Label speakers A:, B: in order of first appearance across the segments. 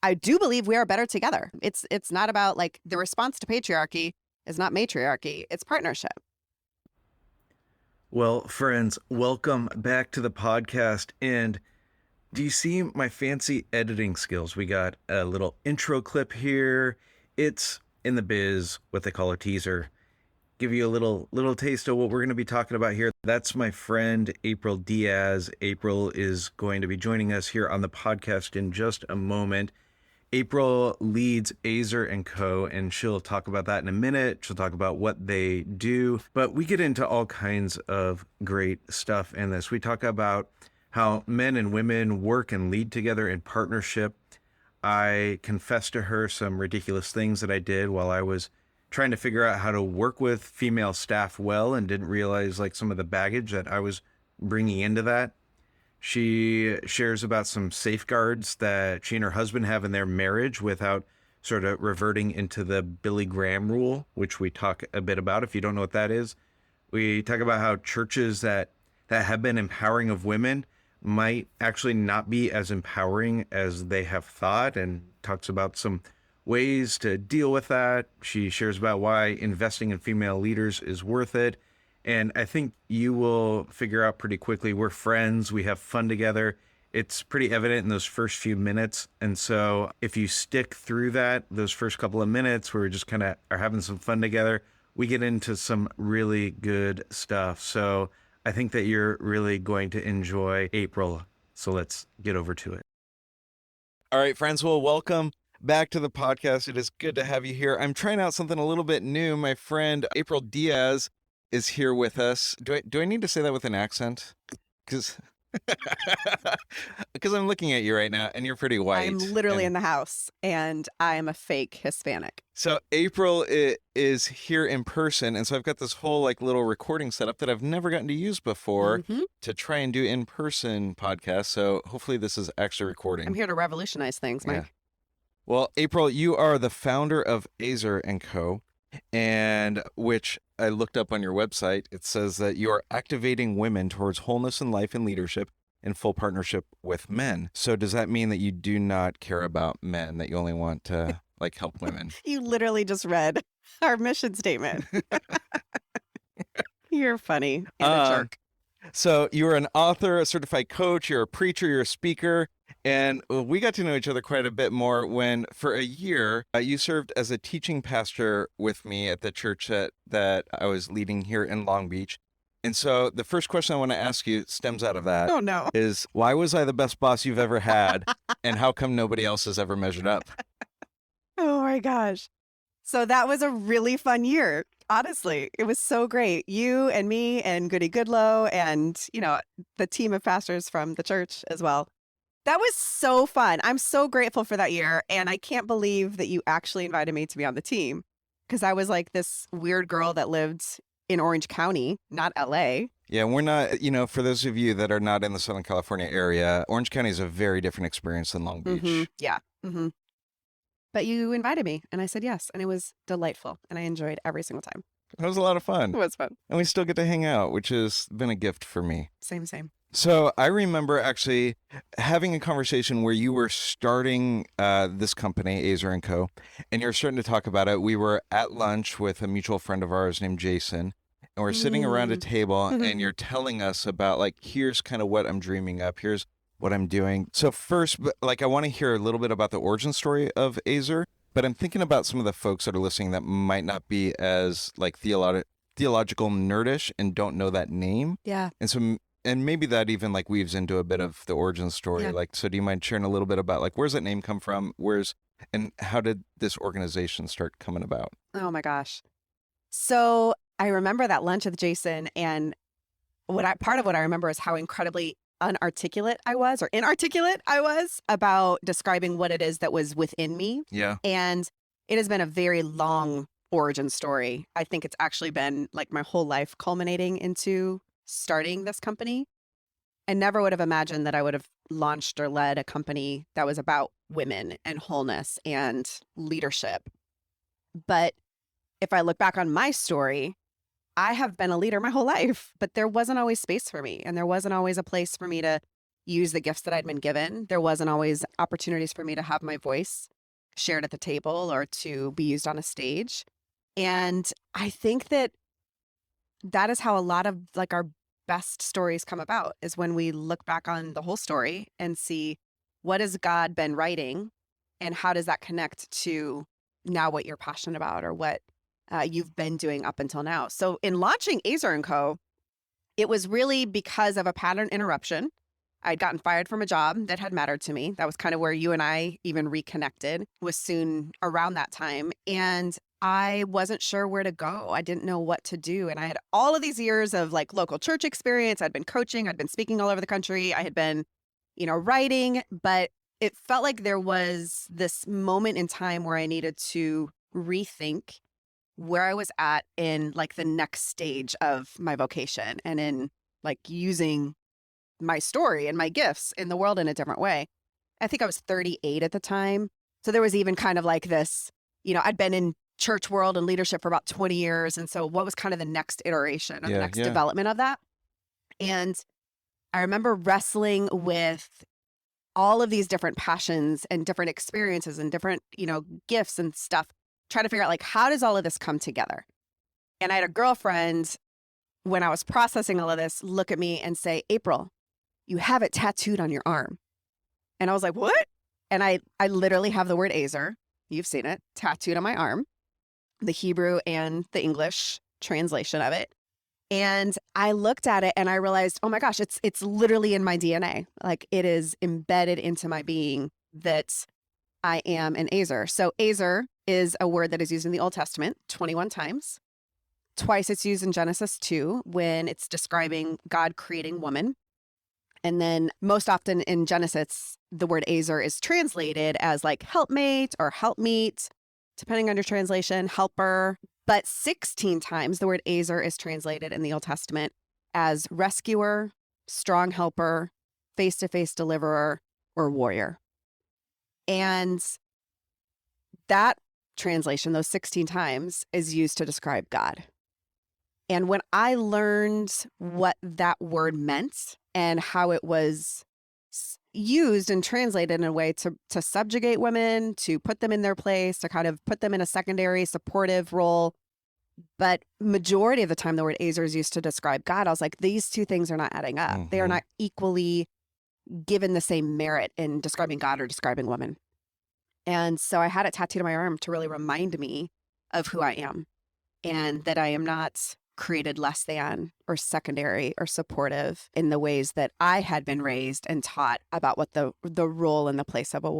A: I do believe we are better together. It's not about like the response to patriarchy is not matriarchy. It's partnership.
B: Well, friends, welcome back to the podcast. And do you see my fancy editing skills? We got a little intro clip here. It's in the biz, what they call a teaser. Give you a little taste of what we're going to be talking about here. That's my friend April Diaz. April is going to be joining us here on the podcast in just a moment. April leads Azer and Co., and she'll talk about that in a minute. She'll talk about what they do, but we get into all kinds of great stuff in this. We talk about how men and women work and lead together in partnership. I confessed to her some ridiculous things that I did while I was trying to figure out how to work with female staff well, and didn't realize like some of the baggage that I was bringing into that. She shares about some safeguards that she and her husband have in their marriage without sort of reverting into the Billy Graham rule, which we talk a bit about. If you don't know what that is, we talk about how churches that have been empowering of women might actually not be as empowering as they have thought, and talks about some ways to deal with that. She shares about why investing in female leaders is worth it. And I think you will figure out pretty quickly, we're friends, we have fun together. It's pretty evident in those first few minutes. And so if you stick through that, those first couple of minutes where we just kind of are having some fun together, we get into some really good stuff. So I think that you're really going to enjoy April. So let's get over to it. All right, friends. Well, welcome back to the podcast. It is good to have you here. I'm trying out something a little bit new. My friend April Diaz is here with us. Do I need to say that with an accent? Because I'm looking at you right now and you're pretty white.
A: I'm literally in the house and I am a fake Hispanic.
B: So April is here in person. And so I've got this whole like little recording setup that I've never gotten to use before to try and do in-person podcasts. So hopefully this is actually recording.
A: I'm here to revolutionize things, Mike.
B: Yeah. Well, April, you are the founder of Azer and Co., and which I looked up on your website. It says that you are activating women towards wholeness in life and leadership in full partnership with men. So does that mean that you do not care about men, that you only want to like help women?
A: You literally just read our mission statement. You're funny and a jerk.
B: So you're an author, a certified coach, you're a preacher, you're a speaker, and we got to know each other quite a bit more when, for a year, you served as a teaching pastor with me at the church that I was leading here in Long Beach. And so the first question I want to ask you stems out of that.
A: Oh, no.
B: Is why was I the best boss you've ever had, and how come nobody else has ever measured up?
A: Oh, my gosh. So that was a really fun year. Honestly, it was so great. You and me and Goody Goodlow and, the team of pastors from the church as well. That was so fun. I'm so grateful for that year. And I can't believe that you actually invited me to be on the team, because I was like this weird girl that lived in Orange County, not LA.
B: Yeah, we're not, for those of you that are not in the Southern California area, Orange County is a very different experience than Long Beach.
A: Yeah. But you invited me and I said yes. And it was delightful. And I enjoyed every single time.
B: It was a lot of fun.
A: It was fun.
B: And we still get to hang out, which has been a gift for me.
A: Same.
B: So I remember actually having a conversation where you were starting this company, Azer & Co., and you're starting to talk about it. We were at lunch with a mutual friend of ours named Jason, and we're sitting around a table, and you're telling us about, like, here's kind of what I'm dreaming up. Here's what I'm doing. So first, I want to hear a little bit about the origin story of Azer, but I'm thinking about some of the folks that are listening that might not be as, like, theological nerdish and don't know that name.
A: Yeah.
B: And maybe that even like weaves into a bit of the origin story.
A: Yeah.
B: So do you mind sharing a little bit about like, where's that name come from? And how did this organization start coming about?
A: Oh my gosh. So I remember that lunch with Jason, and part of what I remember is how incredibly inarticulate I was about describing what it is that was within me.
B: Yeah.
A: And it has been a very long origin story. I think it's actually been like my whole life culminating into starting this company. I never would have imagined that I would have launched or led a company that was about women and wholeness and leadership. But if I look back on my story, I have been a leader my whole life, but there wasn't always space for me. And there wasn't always a place for me to use the gifts that I'd been given. There wasn't always opportunities for me to have my voice shared at the table or to be used on a stage. And I think that that is how a lot of like our best stories come about, is when we look back on the whole story and see what has God been writing and how does that connect to now what you're passionate about or what you've been doing up until now. So in launching Azer & Co., it was really because of a pattern interruption. I'd gotten fired from a job that had mattered to me. That was kind of where you and I even reconnected, was soon around that time. And I wasn't sure where to go. I didn't know what to do. And I had all of these years of like local church experience. I'd been coaching, I'd been speaking all over the country. I had been, writing, but it felt like there was this moment in time where I needed to rethink where I was at in like the next stage of my vocation and in like using my story and my gifts in the world in a different way. I think I was 38 at the time. So there was even kind of like this, I'd been in church world and leadership for about 20 years. And so what was kind of the next iteration or the next development of that? And I remember wrestling with all of these different passions and different experiences and different, gifts and stuff, trying to figure out like, how does all of this come together? And I had a girlfriend, when I was processing all of this, look at me and say, April, you have it tattooed on your arm. And I was like, what? And I literally have the word Azer, you've seen it, tattooed on my arm, the Hebrew and the English translation of it. And I looked at it and I realized, oh my gosh, it's literally in my DNA. Like it is embedded into my being that I am an Azer. So Azer is a word that is used in the Old Testament 21 times. Twice it's used in Genesis 2 when it's describing God creating woman. And then most often in Genesis, the word Azer is translated as like helpmate or helpmeet, depending on your translation, helper. But 16 times the word Azer is translated in the Old Testament as rescuer, strong helper, face-to-face deliverer, or warrior. And that translation, those 16 times, is used to describe God. And when I learned what that word meant and how it was used and translated in a way to subjugate women, to put them in their place, to kind of put them in a secondary supportive role. But majority of the time, the word Azer is used to describe God. I was like, these two things are not adding up. They are not equally given the same merit in describing God or describing women. And so I had it tattooed on my arm to really remind me of who I am and that I am not created less than or secondary or supportive in the ways that I had been raised and taught about what the role and the place of a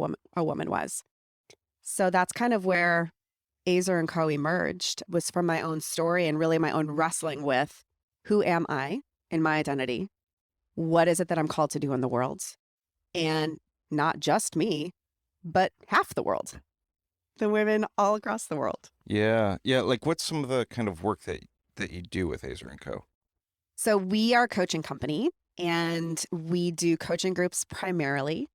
A: woman was. So that's kind of where Azer & Co. emerged, was from my own story and really my own wrestling with who am I in my identity? What is it that I'm called to do in the world? And not just me, but half the world, the women all across the world.
C: Yeah. Yeah. Like what's some of the kind of work that you do with Azer & Co.?
A: So we are a coaching company and we do coaching groups primarily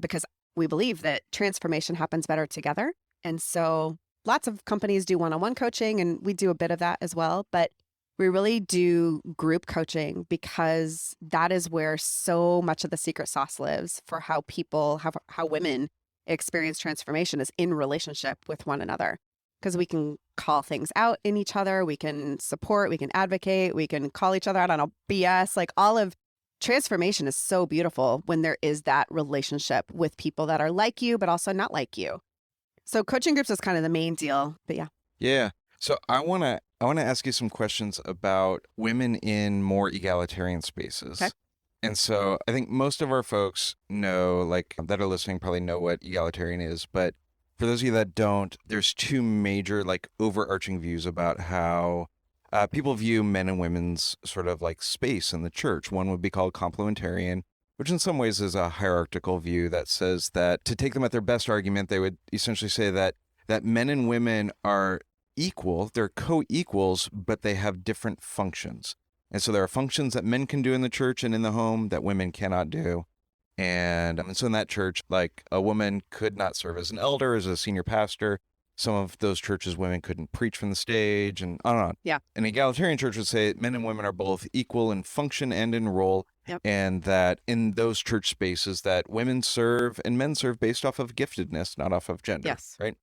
A: because we believe that transformation happens better together. And so lots of companies do one-on-one coaching and we do a bit of that as well. But we really do group coaching because that is where so much of the secret sauce lives for how women experience transformation, is in relationship with one another. Because we can call things out in each other, we can support, we can advocate, we can call each other out on a BS. Like all of transformation is so beautiful when there is that relationship with people that are like you, but also not like you. So coaching groups is kind of the main deal, but yeah.
C: Yeah. So I want to ask you some questions about women in more egalitarian spaces.
A: Okay.
C: And so I think most of our folks know, like that are listening probably know what egalitarian is, but for those of you that don't, there's two major like overarching views about how people view men and women's sort of like space in the church. One would be called complementarian, which in some ways is a hierarchical view that says that, to take them at their best argument, they would essentially say that men and women are equal, they're co-equals, but they have different functions. And so there are functions that men can do in the church and in the home that women cannot do. And so in that church, like a woman could not serve as an elder, as a senior pastor. Some of those churches, women couldn't preach from the stage and on and on.
A: Yeah.
C: An egalitarian church would say men and women are both equal in function and in role,
A: Yep.
C: And that in those church spaces that women serve and men serve based off of giftedness, not off of gender.
A: Yes.
C: Right.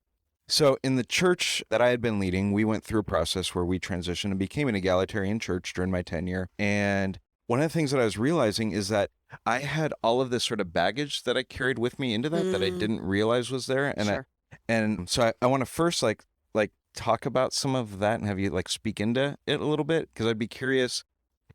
C: So in the church that I had been leading, we went through a process where we transitioned and became an egalitarian church during my tenure. And one of the things that I was realizing is that I had all of this sort of baggage that I carried with me into that I didn't realize was there. And
A: Sure.
C: I want to first like talk about some of that and have you like speak into it a little bit, because I'd be curious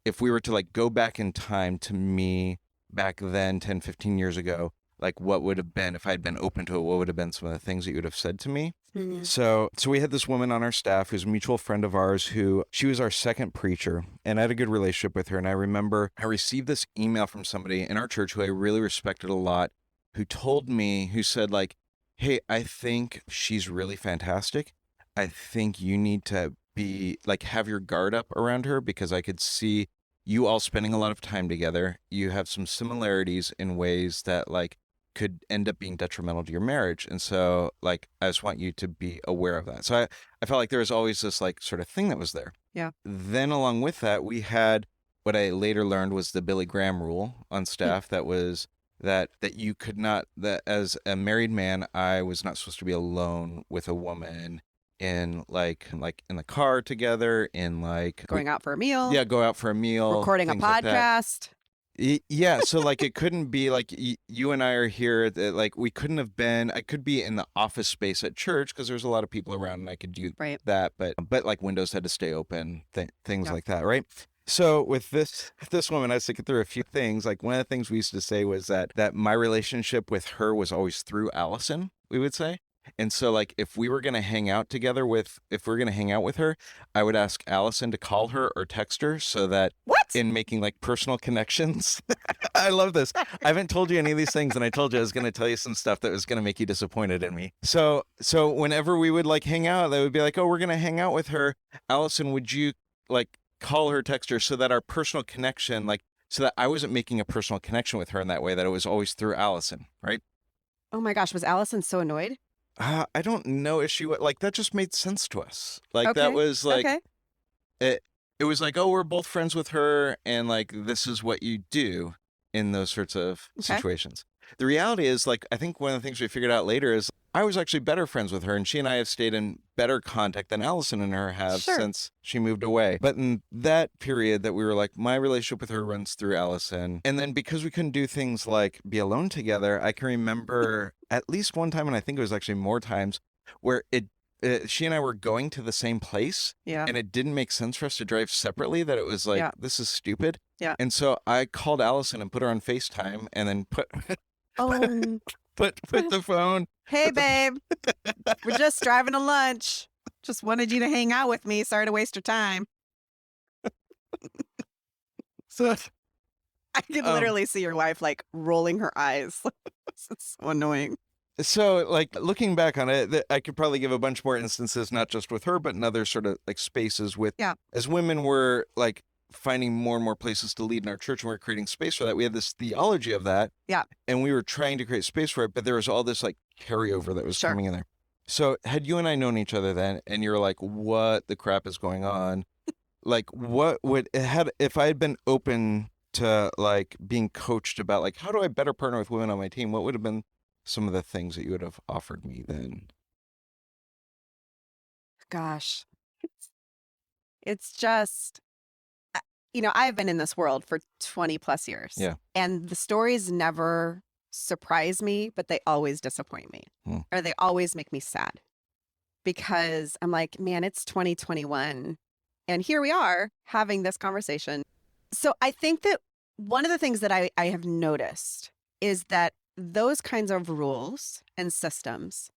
C: if we were to like go back in time to me back then 10, 15 years ago, like what would have been, if I had been open to it, what would have been some of the things that you would have said to me?
A: Mhm.
C: So we had this woman on our staff who's a mutual friend of ours who she was our second preacher, and I had a good relationship with her. And I remember I received this email from somebody in our church who I really respected a lot, who told me, who said like, hey, I think she's really fantastic. I think you need to be like, have your guard up around her, because I could see you all spending a lot of time together. You have some similarities in ways that like could end up being detrimental to your marriage. And so like, I just want you to be aware of that. So I felt like there was always this like sort of thing that was there.
A: Yeah.
C: Then along with that, we had what I later learned was the Billy Graham rule on staff. That was that you could not, that as a married man, I was not supposed to be alone with a woman in like in the car together, in like
A: Going out for a meal.
C: yeah, go out for a meal,
A: Recording a
C: things like that.
A: podcast.
C: Yeah, so like it couldn't be like you and I are here, like we couldn't have been, I could be in the office space at church because there's a lot of people around and I could do
A: Right.
C: that, but like windows had to stay open, things
A: Yeah.
C: like that, right? So with this woman, I was thinking through a few things. Like one of the things we used to say was that my relationship with her was always through Allison, we would say. And so like if we were going to hang out together if we are going to hang out with her, I would ask Allison to call her or text her, so that
A: What?
C: in making like personal connections. I love this. I haven't told you any of these things, and I told you I was going to tell you some stuff that was going to make you disappointed in me. So whenever we would like hang out, they would be like, oh, we're going to hang out with her. Allison, would you like call her, text her, so that our personal connection, like, so that I wasn't making a personal connection with her in that way, that it was always through Allison, right?
A: Oh my gosh, was Allison so annoyed?
C: I don't know if she would, like, that just made sense to us. Like, that
A: Okay.
C: was like,
A: Okay.
C: it was like, oh, we're both friends with her, and like, this is what you do in those sorts of
A: Okay.
C: situations. The reality is, like, I think one of the things we figured out later is I was actually better friends with her, and she and I have stayed in better contact than Allison and her have
A: Sure.
C: since she moved away. But in that period that we were like, my relationship with her runs through Allison. And then because we couldn't do things like be alone together, I can remember at least one time, and I think it was actually more times, where she and I were going to the same place,
A: Yeah.
C: and it didn't make sense for us to drive separately, that it was like,
A: Yeah.
C: this is stupid.
A: Yeah.
C: And so I called Allison and put her on FaceTime, and then put
A: Oh,
C: put the phone.
A: hey, babe. We're just driving to lunch. Just wanted you to hang out with me. Sorry to waste your time.
C: So
A: I can literally see your wife like rolling her eyes. It's so annoying.
C: So, like, looking back on it, I could probably give a bunch more instances, not just with her, but in other sort of like spaces with,
A: Yeah.
C: as women were like finding more and more places to lead in our church, and we were creating space for that. We had this theology of that.
A: Yeah.
C: And we were trying to create space for it, but there was all this like carryover that was
A: Sure.
C: coming in there. So, had you and I known each other then, and you're like, what the crap is going on? Like, what would it had, if I had been open to like being coached about like, how do I better partner with women on my team? What would have been some of the things that you would have offered me then?
A: Gosh. It's just, I've been in this world for 20 plus years.
C: Yeah.
A: And the stories never surprise me, but they always disappoint me. Or they always make me sad. Because I'm like, man, it's 2021. And here we are having this conversation. So I think that one of the things that I have noticed is that those kinds of rules and systems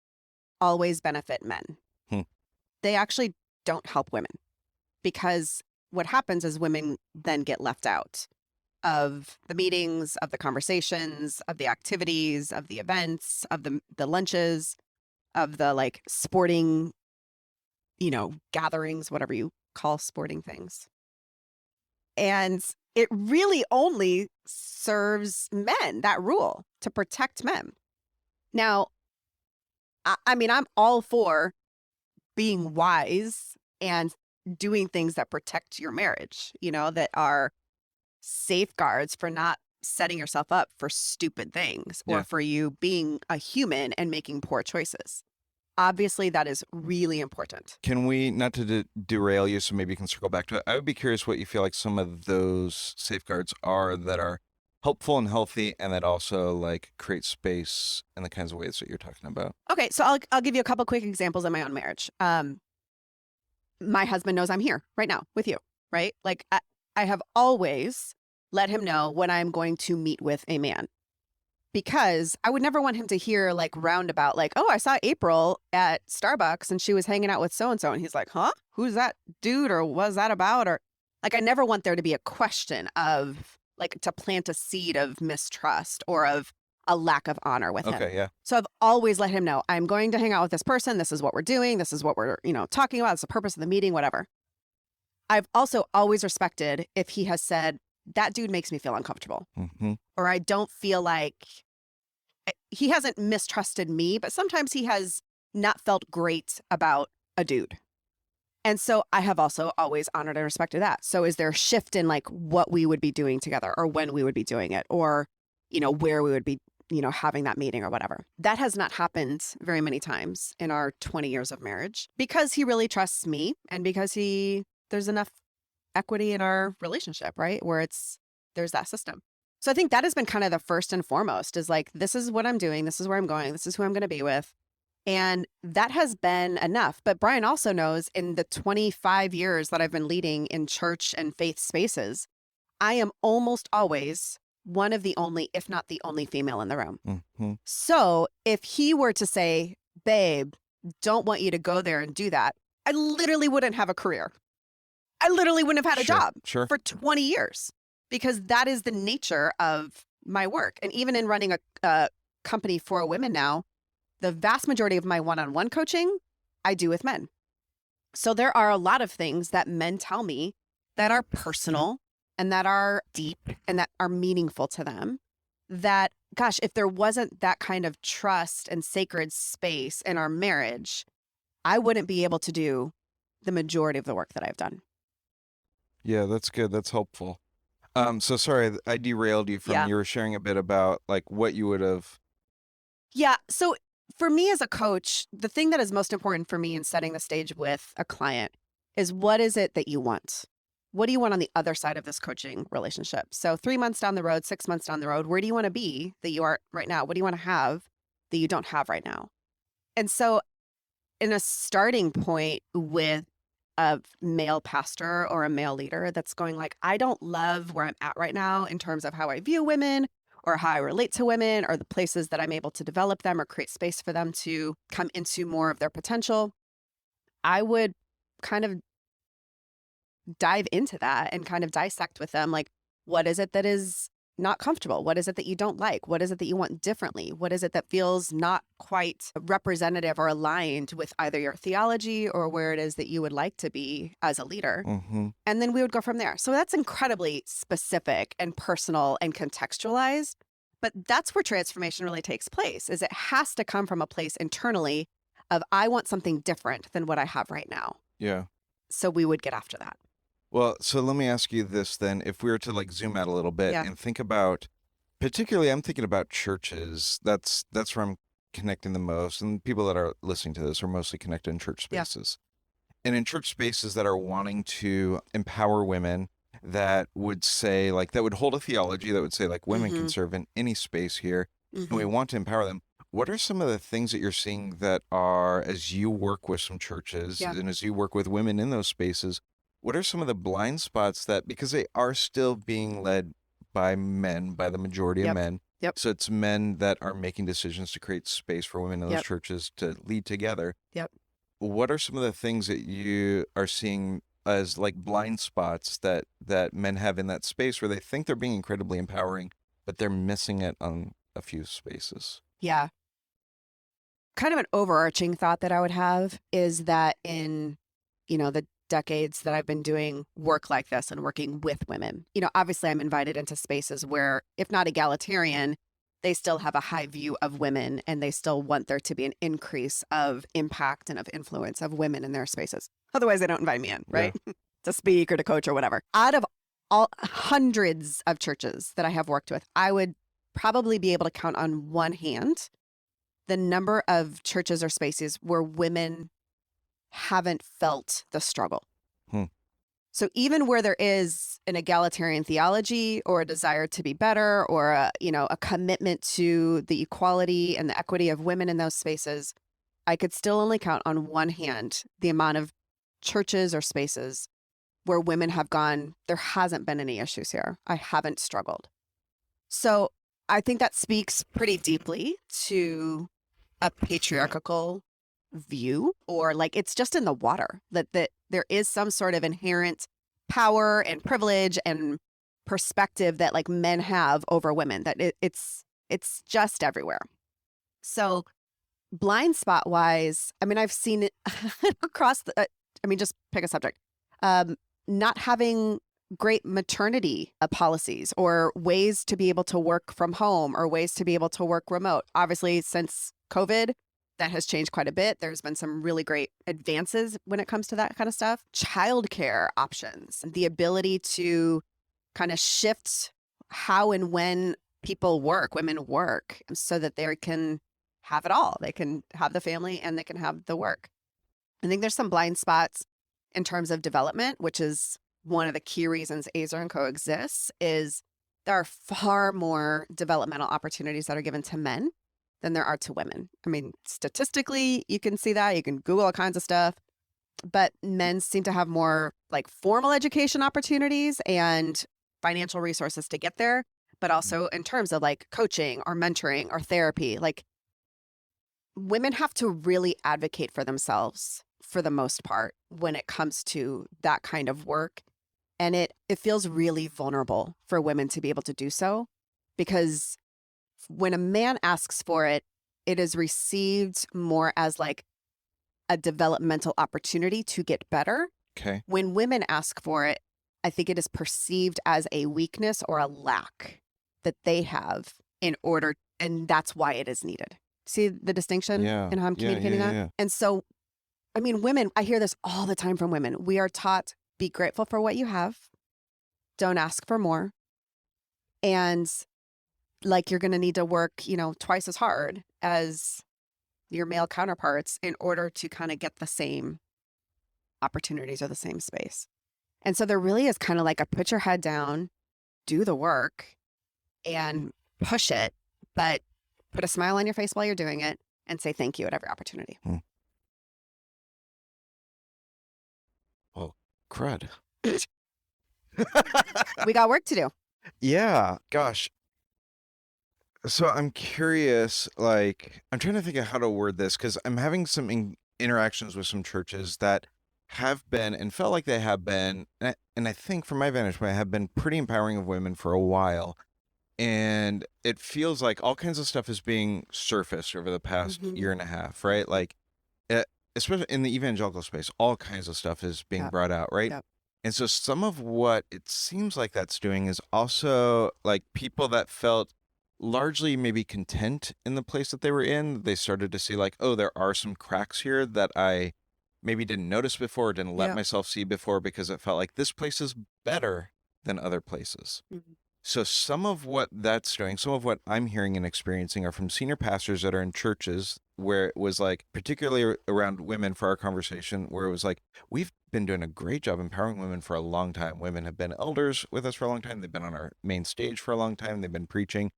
A: always benefit men. They actually don't help women, because what happens is women then get left out of the meetings, of the conversations, of the activities, of the events, of the lunches, of the like sporting, gatherings, whatever you call sporting things. And it really only serves men, that rule, to protect men. Now, I mean, I'm all for being wise and doing things that protect your marriage, that are safeguards for not setting yourself up for stupid things or
C: Yeah.
A: for you being a human and making poor choices. Obviously, that is really important.
C: Can we, not to derail you, so maybe you can circle back to it. I would be curious what you feel like some of those safeguards are that are helpful and healthy, and that also like create space in the kinds of ways that you're talking about.
A: Okay, so I'll give you a couple quick examples in my own marriage. My husband knows I'm here right now with you, right? Like I have always let him know when I'm going to meet with a man, because I would never want him to hear like roundabout, like, oh, I saw April at Starbucks and she was hanging out with so-and-so. And he's like, huh? Who's that dude? Or what was that about? Or like, I never want there to be a question of like to plant a seed of mistrust or of a lack of honor with him.
C: Okay, yeah.
A: So I've always let him know I'm going to hang out with this person. This is what we're doing. This is what we're, talking about. It's the purpose of the meeting, whatever. I've also always respected if he has said, that dude makes me feel uncomfortable.
C: Mm-hmm.
A: Or I don't feel like, he hasn't mistrusted me, but sometimes he has not felt great about a dude. And so I have also always honored and respected that. So is there a shift in like what we would be doing together or when we would be doing it or, where we would be, having that meeting or whatever? That has not happened very many times in our 20 years of marriage because he really trusts me and because there's enough equity in our relationship, right? Where there's that system. So I think that has been kind of the first and foremost is like, this is what I'm doing. This is where I'm going. This is who I'm going to be with. And that has been enough. But Brian also knows in the 25 years that I've been leading in church and faith spaces, I am almost always one of the only, if not the only female in the room.
C: Mm-hmm.
A: So if he were to say, babe, don't want you to go there and do that, I literally wouldn't have a career. I literally wouldn't have had a job for 20 years because that is the nature of my work. And even in running a company for women now, the vast majority of my one-on-one coaching I do with men. So there are a lot of things that men tell me that are personal and that are deep and that are meaningful to them that, gosh, if there wasn't that kind of trust and sacred space in our marriage, I wouldn't be able to do the majority of the work that I've done.
C: Yeah, that's good. That's helpful. So sorry, I derailed you from, you were sharing a bit about like what you would have.
A: Yeah. So for me as a coach, the thing that is most important for me in setting the stage with a client is what is it that you want? What do you want on the other side of this coaching relationship? So 3 months down the road, 6 months down the road, where do you want to be that you are right now? What do you want to have that you don't have right now? And so in a starting point with a male pastor or a male leader that's going like, I don't love where I'm at right now in terms of how I view women or how I relate to women or the places that I'm able to develop them or create space for them to come into more of their potential, I would kind of dive into that and kind of dissect with them, like, what is it that is not comfortable? What is it that you don't like? What is it that you want differently? What is it that feels not quite representative or aligned with either your theology or where it is that you would like to be as a leader?
C: Mm-hmm.
A: And then we would go from there. So that's incredibly specific and personal and contextualized. But that's where transformation really takes place, is it has to come from a place internally of, I want something different than what I have right now.
C: Yeah.
A: So we would get after that.
C: Well, so let me ask you this then. If we were to like zoom out a little bit and think about, particularly I'm thinking about churches. That's where I'm connecting the most. And people that are listening to this are mostly connected in church spaces. And in church spaces that are wanting to empower women, that would say like, that would hold a theology that would say like women can serve in any space here. And we want to empower them. What are some of the things that you're seeing that are, as you work with some churches and as you work with women in those spaces, what are some of the blind spots that, because they are still being led by men, by the majority of men. So it's men that are making decisions to create space for women in those churches to lead together. What are some of the things that you are seeing as like blind spots that men have in that space where they think they're being incredibly empowering, but they're missing it on a few spaces?
A: Yeah. Kind of an overarching thought that I would have is that in, the decades that I've been doing work like this and working with women, obviously I'm invited into spaces where, if not egalitarian, they still have a high view of women and they still want there to be an increase of impact and of influence of women in their spaces. Otherwise, they don't invite me in, right? To speak or to coach or whatever. Out of all hundreds of churches that I have worked with, I would probably be able to count on one hand the number of churches or spaces where women haven't felt the struggle.
C: Hmm.
A: So even where there is an egalitarian theology or a desire to be better or a commitment to the equality and the equity of women in those spaces, I could still only count on one hand the amount of churches or spaces where women have gone, there hasn't been any issues here. I haven't struggled. So I think that speaks pretty deeply to a patriarchal view, or like it's just in the water that there is some sort of inherent power and privilege and perspective that like men have over women, that it's just everywhere. So blind spot wise, I mean, I've seen it across just pick a subject. Not having great maternity policies or ways to be able to work from home or ways to be able to work remote. Obviously, since COVID, that has changed quite a bit. There's been some really great advances when it comes to that kind of stuff. Childcare options, the ability to kind of shift how and when women work, so that they can have it all. They can have the family and they can have the work. I think there's some blind spots in terms of development, which is one of the key reasons Azer and Co exists, is there are far more developmental opportunities that are given to men than there are to women. I mean, statistically, you can see that. You can Google all kinds of stuff. But men seem to have more like formal education opportunities and financial resources to get there, but also in terms of like coaching or mentoring or therapy, like women have to really advocate for themselves for the most part when it comes to that kind of work. And it feels really vulnerable for women to be able to do so, because when a man asks for it, it is received more as like a developmental opportunity to get better.
C: Okay.
A: When women ask for it, I think it is perceived as a weakness or a lack that they have and that's why it is needed. See the distinction in how I'm communicating that?
C: Yeah.
A: And so, I mean, women, I hear this all the time from women. We are taught, be grateful for what you have. Don't ask for more. And like, you're going to need to work, twice as hard as your male counterparts in order to kind of get the same opportunities or the same space. And so there really is kind of like a put your head down, do the work and push it, but put a smile on your face while you're doing it and say thank you at every opportunity.
C: Well, crud.
A: We got work to do.
C: Yeah, gosh. So I'm curious, like, I'm trying to think of how to word this, because I'm having some interactions with some churches that have been and felt like they have been, and I think from my vantage point, have been pretty empowering of women for a while. And it feels like all kinds of stuff is being surfaced over the past year and a half, right? Like, especially in the evangelical space, all kinds of stuff is being brought out, right?
A: Yep.
C: And so some of what it seems like that's doing is also like people that felt largely maybe content in the place that they were in. They started to see like, oh, there are some cracks here that I maybe didn't notice before, didn't let myself see before, because it felt like this place is better than other places. Mm-hmm. So some of what that's doing, some of what I'm hearing and experiencing are from senior pastors that are in churches where it was like, particularly around women for our conversation, where it was like, we've been doing a great job empowering women for a long time. Women have been elders with us for a long time. They've been on our main stage for a long time. They've been preaching,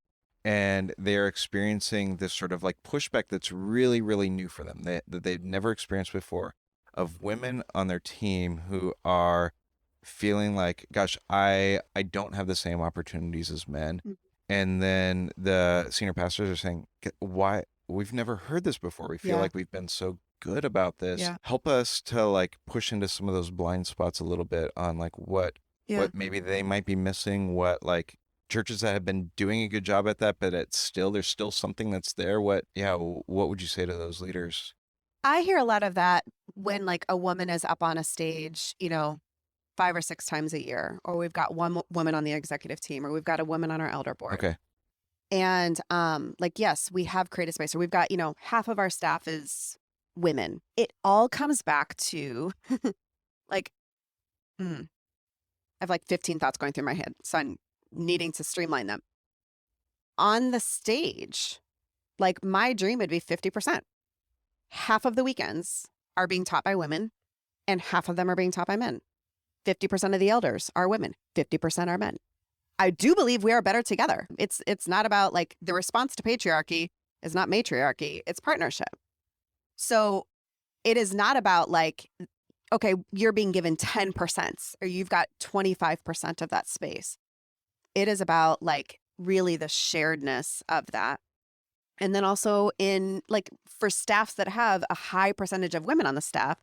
C: and they're experiencing this sort of like pushback that's really, really new for them, that they've never experienced before, of women on their team who are feeling like, gosh, I don't have the same opportunities as men. Mm-hmm. And then the senior pastors are saying, why? We've never heard this before. We feel like we've been so good about this. Yeah. Help us to like push into some of those blind spots a little bit on like what maybe they might be missing, what like churches that have been doing a good job at that, but there's still something that's there. What would you say to those leaders?
A: I hear a lot of that when like a woman is up on a stage, 5 or 6 times a year, or we've got one woman on the executive team, or we've got a woman on our elder board. Okay. And like, yes, we have created space, or we've got, half of our staff is women. It all comes back to like, I have like 15 thoughts going through my head. So I'm needing to streamline them. On the stage, like my dream would be 50%. Half of the weekends are being taught by women and half of them are being taught by men. 50% of the elders are women, 50% are men. I do believe we are better together. It's not about like the response to patriarchy is not matriarchy, it's partnership. So it is not about like, okay, you're being given 10% or you've got 25% of that space. It is about like really the sharedness of that. And then also in like for staffs that have a high percentage of women on the staff,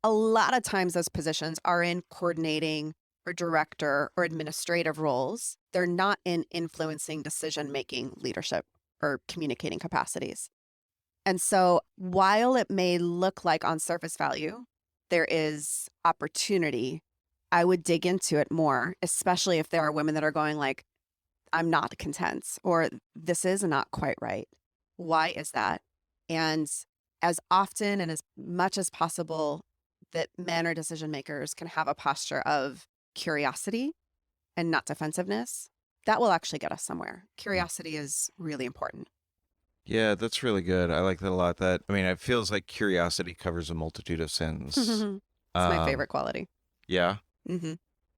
A: a lot of times those positions are in coordinating or director or administrative roles. They're not in influencing decision-making leadership or communicating capacities. And so while it may look like on surface value, there is opportunity, I would dig into it more, especially if there are women that are going like, I'm not content, or this is not quite right. Why is that? And as often and as much as possible that men or decision makers can have a posture of curiosity and not defensiveness, that will actually get us somewhere. Curiosity is really important.
C: Yeah, that's really good. I like that a lot. That, I mean, it feels like curiosity covers a multitude of sins.
A: It's my favorite quality.
C: Yeah.
A: Mm-hmm.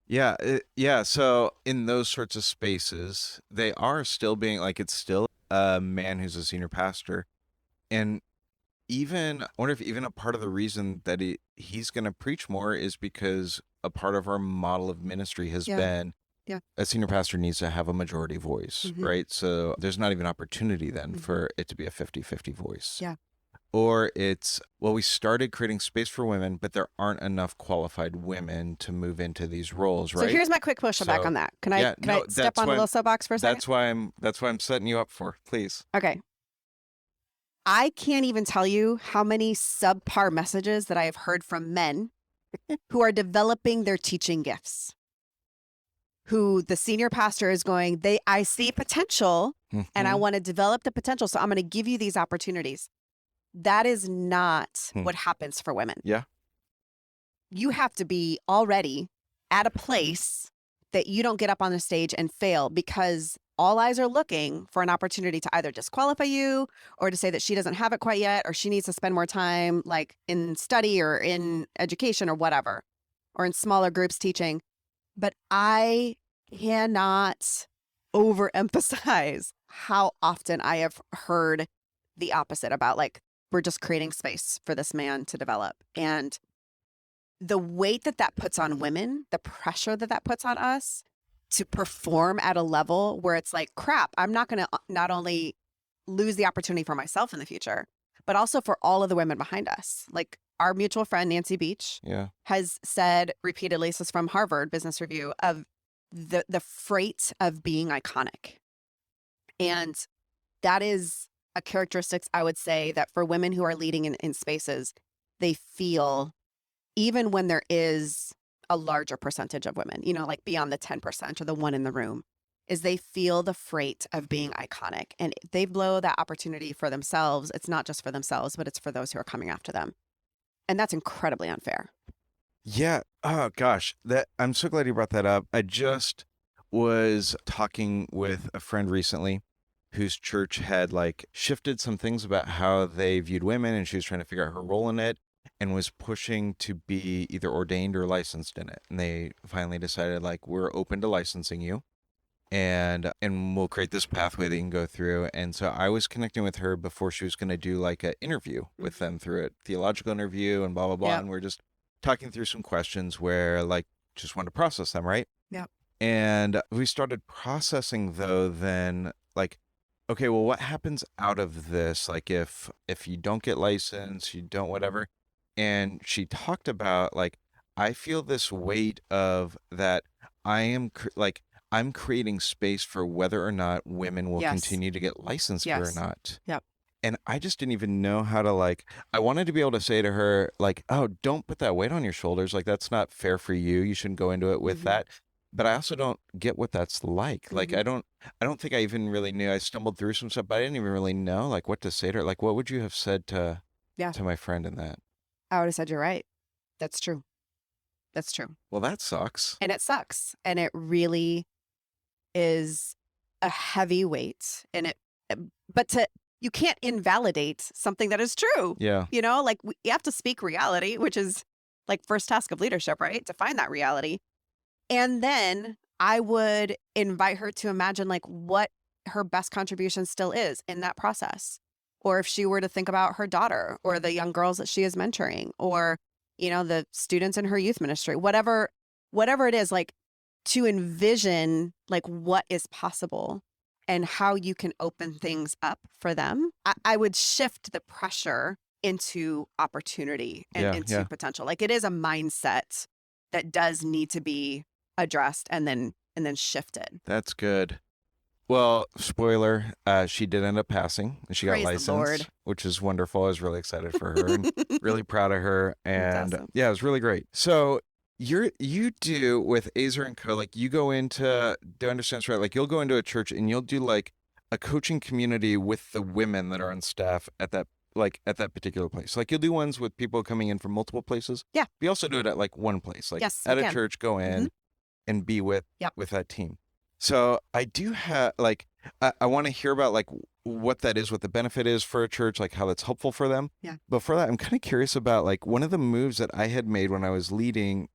C: Yeah. Yeah. So in those sorts of spaces, they are still being like, it's still a man who's a senior pastor. And even, I wonder if even a part of the reason that he's going to preach more is because a part of our model of ministry has been a senior pastor needs to have a majority voice, right? So there's not even opportunity then for it to be a 50-50 voice.
A: Yeah.
C: Or it's, well, we started creating space for women, but there aren't enough qualified women to move into these roles, right?
A: So here's my quick pushback on that. Can I step on a little soapbox for a second?
C: That's why I'm setting you up for, please.
A: Okay. I can't even tell you how many subpar messages that I have heard from men who are developing their teaching gifts. Who the senior pastor is going, I see potential and I want to develop the potential. So I'm going to give you these opportunities. That is not what happens for women.
C: Yeah.
A: You have to be already at a place that you don't get up on the stage and fail because all eyes are looking for an opportunity to either disqualify you or to say that she doesn't have it quite yet, or she needs to spend more time like in study or in education or whatever, or in smaller groups teaching. But I cannot overemphasize how often I have heard the opposite about like, we're just creating space for this man to develop. And the weight that that puts on women, the pressure that that puts on us to perform at a level where it's like, crap, I'm not going to not only lose the opportunity for myself in the future, but also for all of the women behind us. Like our mutual friend, Nancy Beach, has said repeatedly, this is from Harvard Business Review, of the freight of being iconic. And that is a characteristic, I would say, that for women who are leading in spaces, they feel, even when there is a larger percentage of women, you know, like beyond the 10% or the one in the room, is they feel the freight of being iconic. And they blow that opportunity for themselves. It's not just for themselves, but it's for those who are coming after them. And that's incredibly unfair.
C: Yeah. Oh, gosh. I'm so glad you brought that up. I just was talking with a friend recently whose church had like shifted some things about how they viewed women, and she was trying to figure out her role in it and was pushing to be either ordained or licensed in it. And they finally decided like, we're open to licensing you and we'll create this pathway that you can go through. And so I was connecting with her before she was going to do like an interview with them through it, theological interview and blah, blah, blah.
A: Yep.
C: And we're just talking through some questions where like, just want to process them, right?
A: Yeah.
C: And we started processing though, then like, okay, well, what happens out of this? Like if you don't get licensed, you don't whatever. And she talked about like, I feel this weight of that I'm creating space for whether or not women will continue to get licensed or not.
A: Yep.
C: And I just didn't even know how to like, I wanted to be able to say to her like, oh, don't put that weight on your shoulders. Like, that's not fair for you. You shouldn't go into it with that. But I also don't get what that's like. Like, I don't think I even really knew. I stumbled through some stuff, but I didn't even really know like what to say to her. Like, what would you have said to my friend in that?
A: I would have said, you're right. That's true. That's true.
C: Well, that sucks.
A: And it sucks. And it really is a heavy weight. But you can't invalidate something that is true.
C: Yeah.
A: You know, like you have to speak reality, which is like first task of leadership, right? To find that reality. And then I would invite her to imagine like what her best contribution still is in that process. Or if she were to think about her daughter or the young girls that she is mentoring, or, you know, the students in her youth ministry, whatever it is, like to envision like what is possible and how you can open things up for them. I would shift the pressure into opportunity and into potential. Like it is a mindset that does need to be addressed and then shifted.
C: That's good. Well, spoiler, she did end up passing. She got
A: Praise the Lord.
C: licensed, which is wonderful. I was really excited for her and really proud of her. And
A: awesome.
C: yeah, it was really great. So you do with Azer and Co, like you go into, do I understand this right? Like you'll go into a church and you'll do like a coaching community with the women that are on staff at that particular place. Like you'll do ones with people coming in from multiple places.
A: Yeah.
C: We also do it at like one place, like
A: yes,
C: at a church, go in and be with that team. So I do have like, I want to hear about like what that is, what the benefit is for a church, like how that's helpful for them.
A: Yeah.
C: But for that, I'm kind of curious about like one of the moves that I had made when I was leading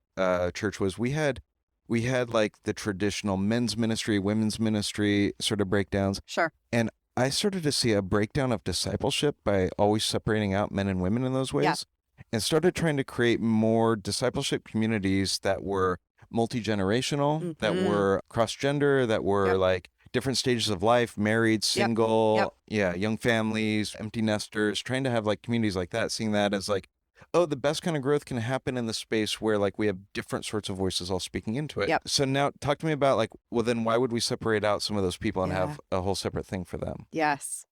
C: church was we had like the traditional men's ministry, women's ministry sort of breakdowns.
A: Sure.
C: And I started to see a breakdown of discipleship by always separating out men and women in those ways, and started trying to create more discipleship communities that were multi-generational, that were cross-gender, that were like different stages of life, married, single, young families, empty nesters, trying to have like communities like that, seeing that as like, oh, the best kind of growth can happen in the space where like we have different sorts of voices all speaking into it. So now talk to me about like, well, then why would we separate out some of those people and have a whole separate thing for them?
A: Yes.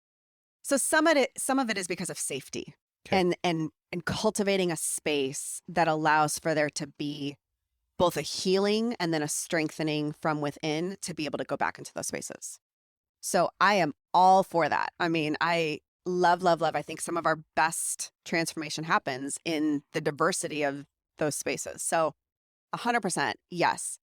A: So some of it is because of safety and cultivating a space that allows for there to be both a healing and then a strengthening from within to be able to go back into those spaces. So I am all for that. I mean, I love. I think some of our best transformation happens in the diversity of those spaces. So 100%, yes,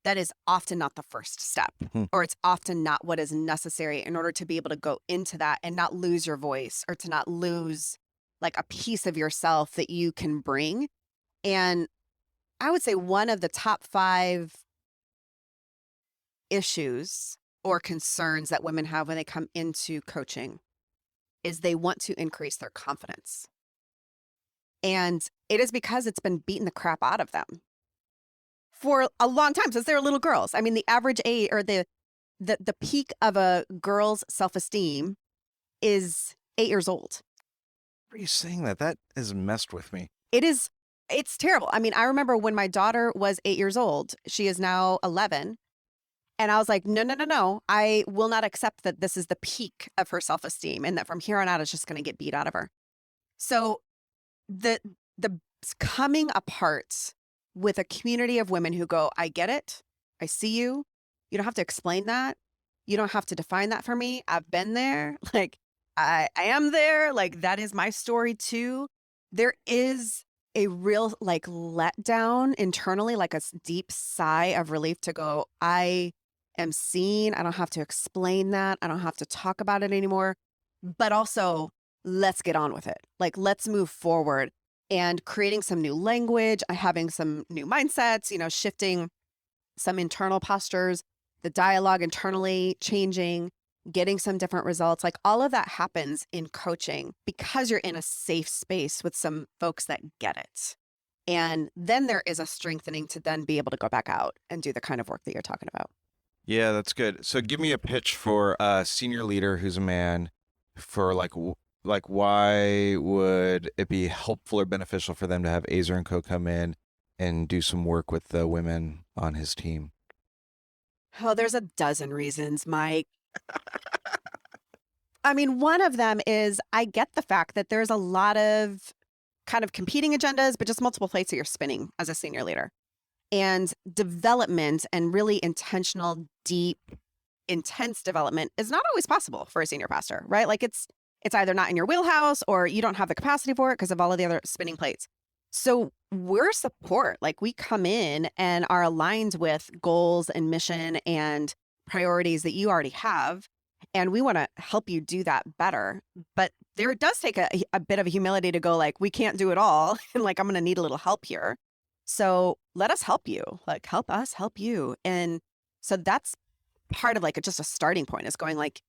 A: that is often not the first step, or it's often not what is necessary in order to be able to go into that and not lose your voice, or to not lose like a piece of yourself that you can bring. And I would say one of the top 5 issues or concerns that women have when they come into coaching is they want to increase their confidence. And it is because it's been beating the crap out of them for a long time since they were little girls. I mean, the average age or the peak of a girl's self-esteem is 8 years old.
C: What are you saying that? That has messed with me.
A: It's terrible. I mean, I remember when my daughter was 8 years old, she is now 11. And I was like, no. I will not accept that this is the peak of her self-esteem and that from here on out, it's just going to get beat out of her. So the coming apart with a community of women who go, I get it. I see you. You don't have to explain that. You don't have to define that for me. I've been there. Like I am there. Like that is my story too. There is a real like letdown internally, like a deep sigh of relief to go, I am seen. I don't have to explain that. I don't have to talk about it anymore. But also, let's get on with it. Like, let's move forward and creating some new language, having some new mindsets, shifting some internal postures, the dialogue internally changing, getting some different results. Like all of that happens in coaching because you're in a safe space with some folks that get it. And then there is a strengthening to then be able to go back out and do the kind of work that you're talking about.
C: Yeah, that's good. So give me a pitch for a senior leader who's a man for like why would it be helpful or beneficial for them to have Azer and Co come in and do some work with the women on his team?
A: Oh, there's a dozen reasons, Mike. I mean, one of them is I get the fact that there's a lot of kind of competing agendas, but just multiple plates that you're spinning as a senior leader. And development and really intentional, deep, intense development is not always possible for a senior pastor, right? Like it's either not in your wheelhouse or you don't have the capacity for it because of all of the other spinning plates. So we're support. Like we come in and are aligned with goals and mission and priorities that you already have. And we want to help you do that better. But there does take a bit of humility to go like, we can't do it all. And like, I'm going to need a little help here. So let us help you, like help us help you. And so that's part of like just a starting point is going like,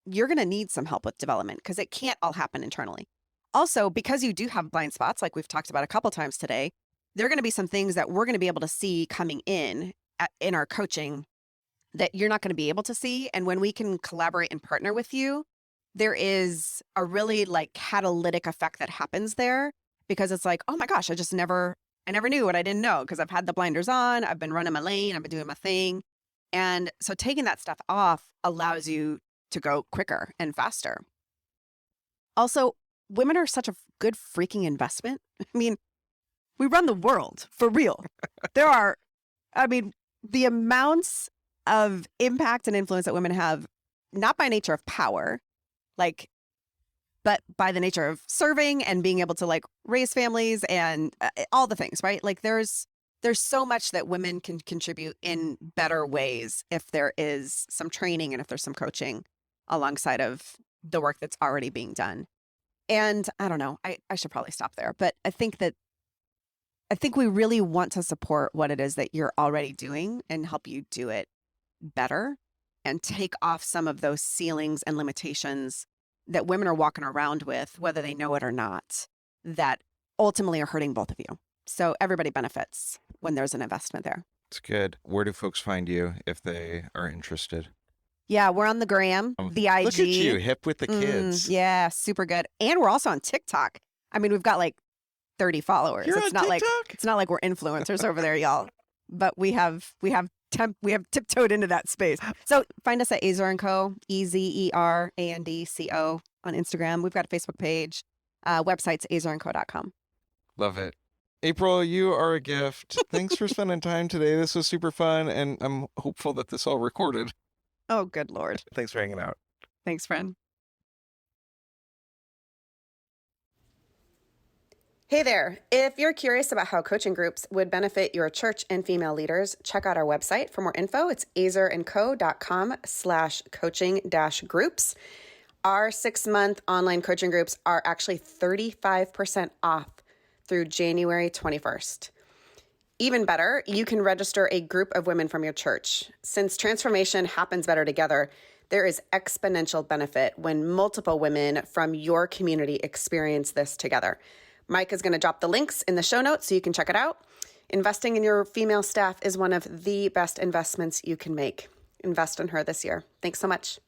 A: you're going to need some help with development because it can't all happen internally. Also, because you do have blind spots, like we've talked about a couple times today, there are going to be some things that we're going to be able to see coming in our coaching that you're not going to be able to see. And when we can collaborate and partner with you, there is a really like catalytic effect that happens there because it's like, oh my gosh, I never knew what I didn't know because I've had the blinders on, I've been running my lane, I've been doing my thing. And so taking that stuff off allows you to go quicker and faster. Also, women are such a good freaking investment. I mean, we run the world for real. The amounts of impact and influence that women have, not by nature of power, like, but by the nature of serving and being able to like raise families and all the things, right? Like there's so much that women can contribute in better ways if there is some training and if there's some coaching alongside of the work that's already being done. And I don't know, I should probably stop there, but I think we really want to support what it is that you're already doing and help you do it better and take off some of those ceilings and limitations that women are walking around with, whether they know it or not, that ultimately are hurting both of you. So everybody benefits when there's an investment there.
C: It's good. Where do folks find you if they are interested?
A: Yeah, we're on the gram, the IG.
C: Look at you, hip with the kids.
A: Yeah, super good. And we're also on TikTok. I mean, we've got like 30 followers.
C: You're
A: it's
C: on
A: not
C: TikTok?
A: like it's not like we're influencers over there, y'all. But we have tiptoed into that space. So find us at Azar & Co, EZERANDCO on Instagram. We've got a Facebook page. Website's azarandco.com.
C: Love it. April, you are a gift. Thanks for spending time today. This was super fun, and I'm hopeful that this all recorded.
A: Oh, good Lord.
C: Thanks for hanging out.
A: Thanks, friend. Hey there. If you're curious about how coaching groups would benefit your church and female leaders, check out our website for more info. It's azarandco.com/coaching-groups. Our 6-month online coaching groups are actually 35% off through January 21st. Even better, you can register a group of women from your church. Since transformation happens better together, there is exponential benefit when multiple women from your community experience this together. Mike is going to drop the links in the show notes so you can check it out. Investing in your female staff is one of the best investments you can make. Invest in her this year. Thanks so much.